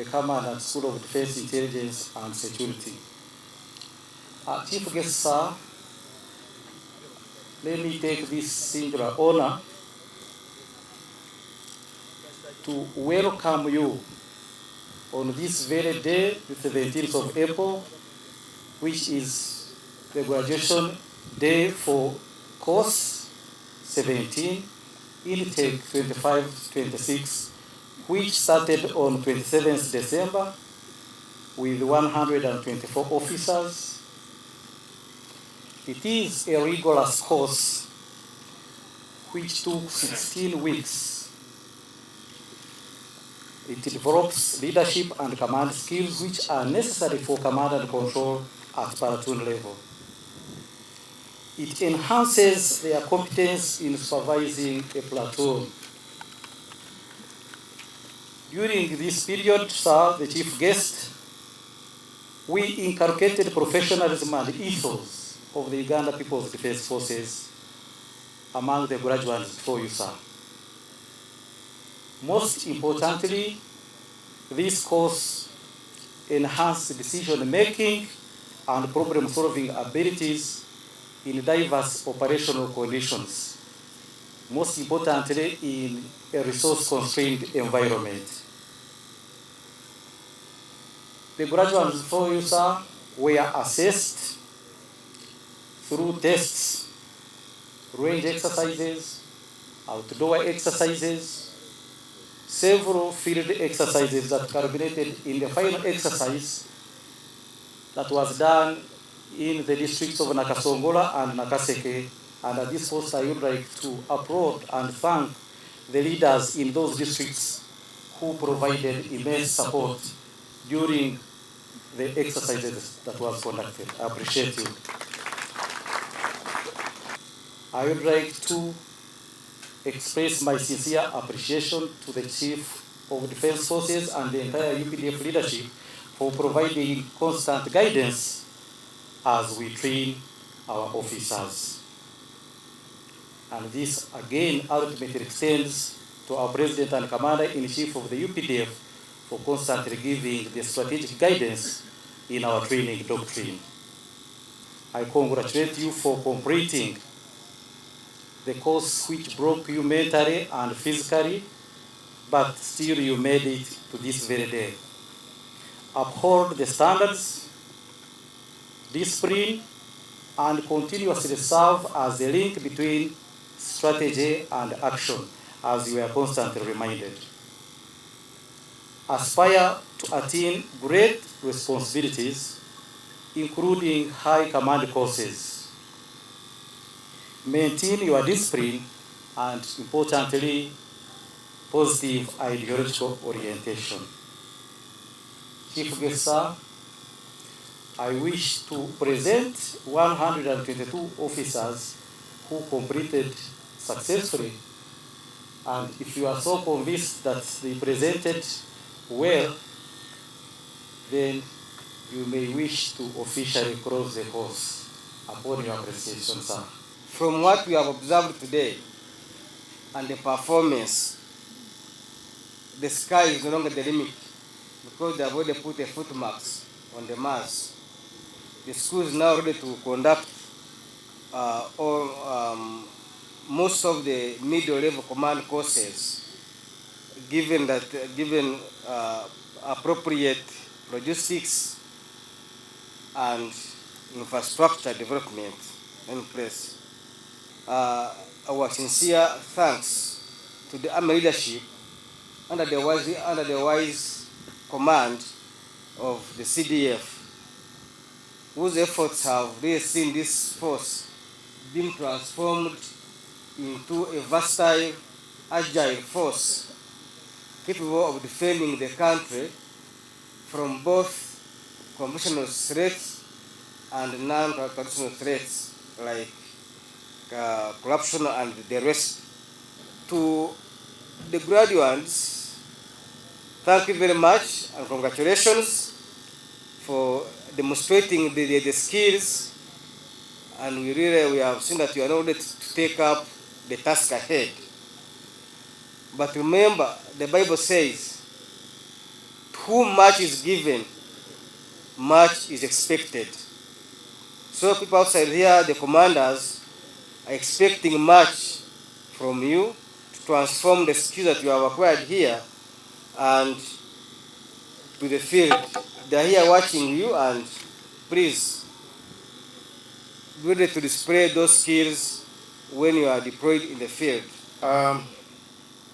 The Commander at School of Defense Intelligence and Security. Chief Guest Sir, let me take this singular honor to welcome you on this very day, the 17th of April, which is the graduation day for course 17, intake 25-26, which started on 27th December with 124 officers. It is a rigorous course which took 16 weeks. It develops leadership and command skills which are necessary for command and control at platoon level. It enhances their competence in supervising a platoon. During this period, Sir, the Chief Guest, we inculcated professionalism and ethos of the Uganda People's Defense Forces among the graduates before you, sir. Most importantly, this course enhanced decision-making and problem-solving abilities in diverse operational conditions, most importantly in a resource-constrained environment. The graduates before you, sir, were assessed through tests, range exercises, outdoor exercises, several field exercises that culminated in the final exercise that was done in the districts of Nakasongola and Nakaseke. And at this post, I would like to applaud and thank the leaders in those districts who provided immense support during the exercises that was conducted. I appreciate you. I would like to express my sincere appreciation to the Chief of Defense Forces and the entire UPDF leadership for providing constant guidance as we train our officers. And this again ultimately extends to our President and Commander-in-Chief of the UPDF for constantly giving the strategic guidance in our training doctrine. I congratulate you for completing the course which broke you mentally and physically, but still you made it to this very day. Uphold the standards, discipline, and continuously serve as the link between strategy and action, as you are constantly reminded. Aspire to attain great responsibilities, including high command courses. Maintain your discipline and, importantly, positive ideological orientation. Chief Guest Sir, I wish to present 122 officers who completed successfully. And if you are so convinced that they presented well, then you may wish to officially close the course upon your appreciation, sir. From what we have observed today and the performance, the sky is no longer the limit because they have already put a footmarks on the mass. The school is now ready to conduct most of the middle level command courses, given appropriate logistics and infrastructure development in place. Our sincere thanks to the Army leadership under the wise command of the CDF, whose efforts have really seen this force being transformed into a versatile, agile force capable of defending the country from both conventional threats and non-traditional threats like corruption and the rest. To the graduates, thank you very much and congratulations for demonstrating the skills, and we have seen that you are now ready to take up the task ahead. But remember, the Bible says, to whom much is given, much is expected. So people outside here, the commanders, are expecting much from you to transform the skills that you have acquired here and to the field. They are here watching you, and please be ready to display those skills when you are deployed in the field.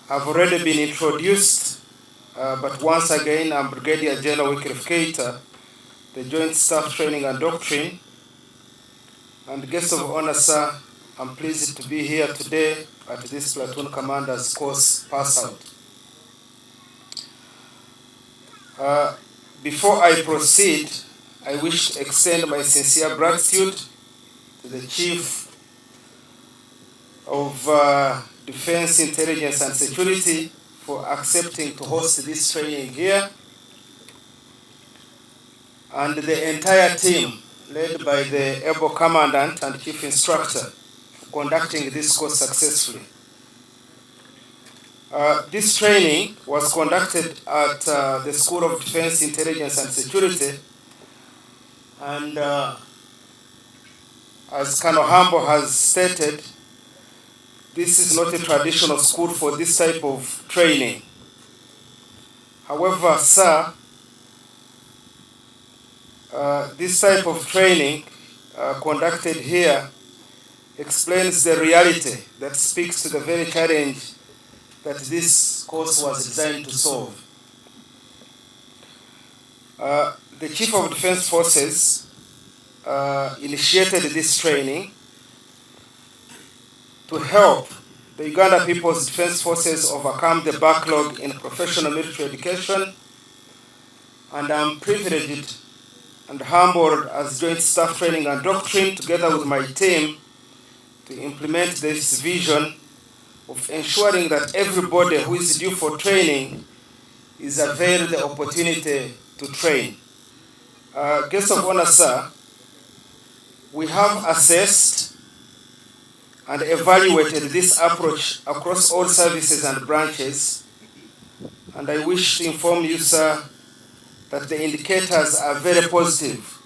I've already been introduced, but once again, I'm Brigadier General Wycliffe Keita, the Joint Staff Training and Doctrine. And guest of honor, sir, I'm pleased to be here today at this Platoon Commander's course pass out. Before I proceed, I wish to extend my sincere gratitude to the Chief of Defense, Intelligence and Security for accepting to host this training here, and the entire team led by the able commandant and chief instructor for conducting this course successfully. This training was conducted at the School of Defense, Intelligence and Security, and as Colonel Hambo has stated, this is not a traditional school for this type of training. However, sir, this type of training conducted here explains the reality that speaks to the very challenge that this course was designed to solve. The Chief of Defense Forces initiated this training to help the Uganda People's Defense Forces overcome the backlog in professional military education, and I'm privileged and humbled as Joint Staff Training and Doctrine, together with my team, to implement this vision of ensuring that everybody who is due for training is availed the opportunity to train. Guest of honor, sir, we have assessed and evaluated this approach across all services and branches, and I wish to inform you, sir, that the indicators are very positive.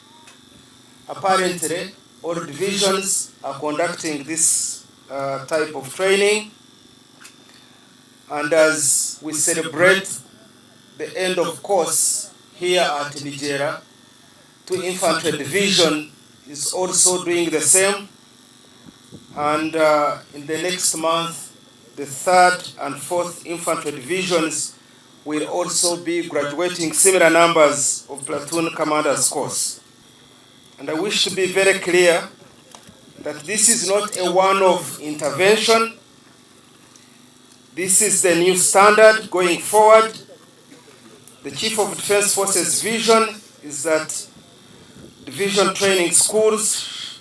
Apparently, all divisions are conducting this type of training, and as we celebrate the end of course here at Nigeria, 2 Infantry Division is also doing the same, and in the next month, the 3rd and 4th Infantry Divisions will also be graduating similar numbers of Platoon Commanders course. And I wish to be very clear that this is not a one-off intervention. This is the new standard going forward. The Chief of Defense Forces vision is that division training schools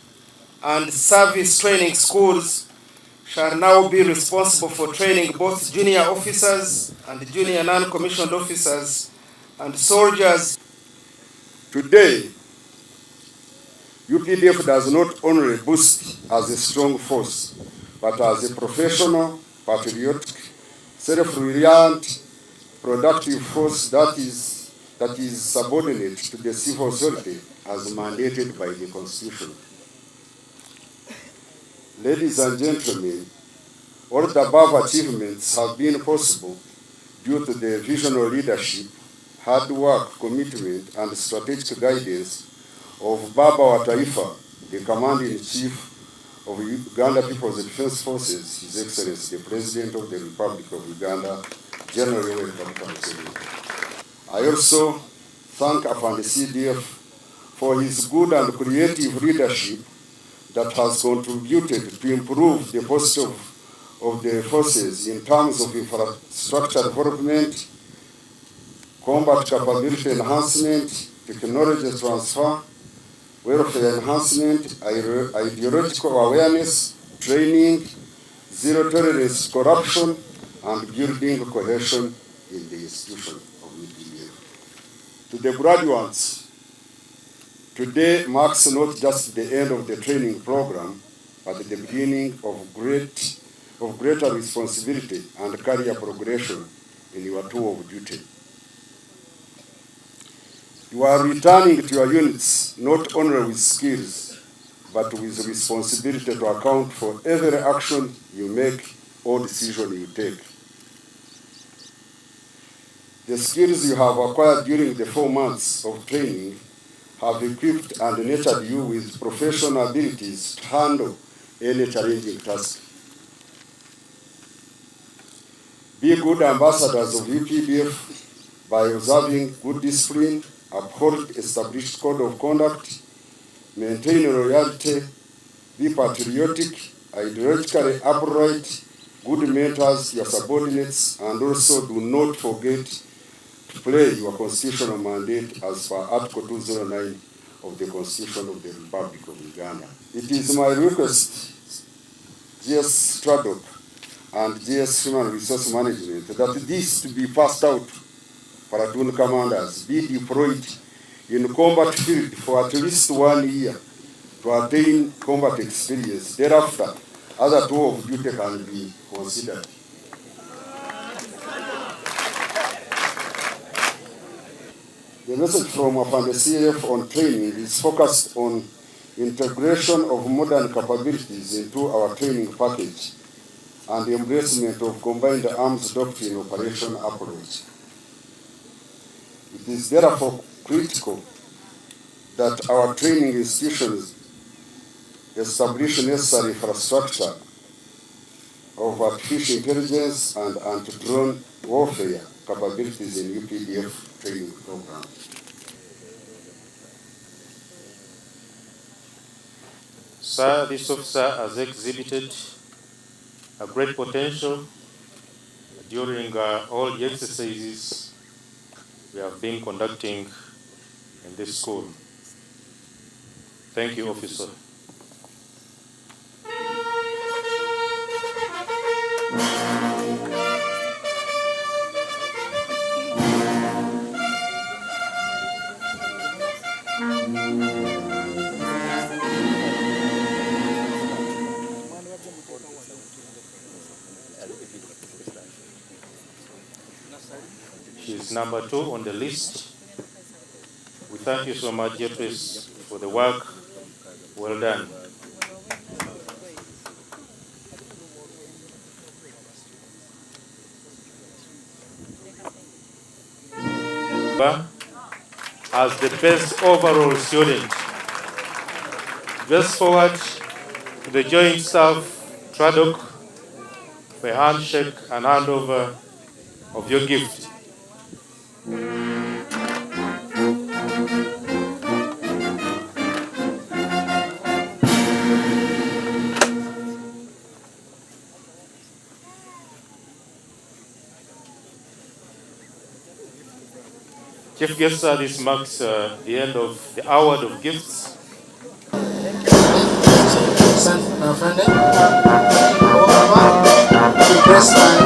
and service training schools shall now be responsible for training both junior officers and junior non-commissioned officers and soldiers. Today, UPDF does not only boost as a strong force, but as a professional, patriotic, self-reliant, productive force that is that is subordinate to the civil authority as mandated by the Constitution. Ladies and gentlemen, all the above achievements have been possible due to the visionary leadership, hard work, commitment, and strategic guidance of Baba wa Taifa, the Commander-in-Chief of Uganda People's Defense Forces, His Excellency, the President of the Republic of Uganda, General Yoweri Kaguta Museveni. I also thank Afande CDF for his good and creative leadership that has contributed to improve the posture of the forces in terms of infrastructure development, combat capability enhancement, technology transfer, welfare enhancement, ideological awareness, training, zero tolerance to corruption, and building cohesion in the institution of UPDF. To the graduates, today marks not just the end of the training program, but the beginning of greater responsibility and career progression in your tour of duty. You are returning to your units not only with skills, but with responsibility to account for every action you make or decision you take. The skills you have acquired during the 4 months of training have equipped and nurtured you with professional abilities to handle any challenging task. Be good ambassadors of UPDF by observing good discipline, uphold established code of conduct, maintain loyalty, be patriotic, ideologically upright, good mentors to your subordinates, and also do not forget to play your constitutional mandate as per Article 209 of the Constitution of the Republic of Uganda. It is my request, GS Tradop and GS Human Resource Management, that this to be passed out. Platoon commanders be deployed in combat field for at least 1 year to attain combat experience. Thereafter, other tour of duty can be considered. The message from Afande CF on training is focused on integration of modern capabilities into our training package and the embracement of combined arms doctrine operation approach. It is therefore critical that our training institutions establish necessary infrastructure of artificial intelligence and anti-drone warfare capabilities in UPDF training program. Sir, this officer has exhibited a great potential during all the exercises we have been conducting in this school. Thank you, officer. She is number 2 on the list. We thank you so much, Jeffries, for the work well done. As the best overall student, just forward to the Joint Staff Tradoc for a handshake and handover of your gift. Chief Guest, this marks the end of the award of gifts. Press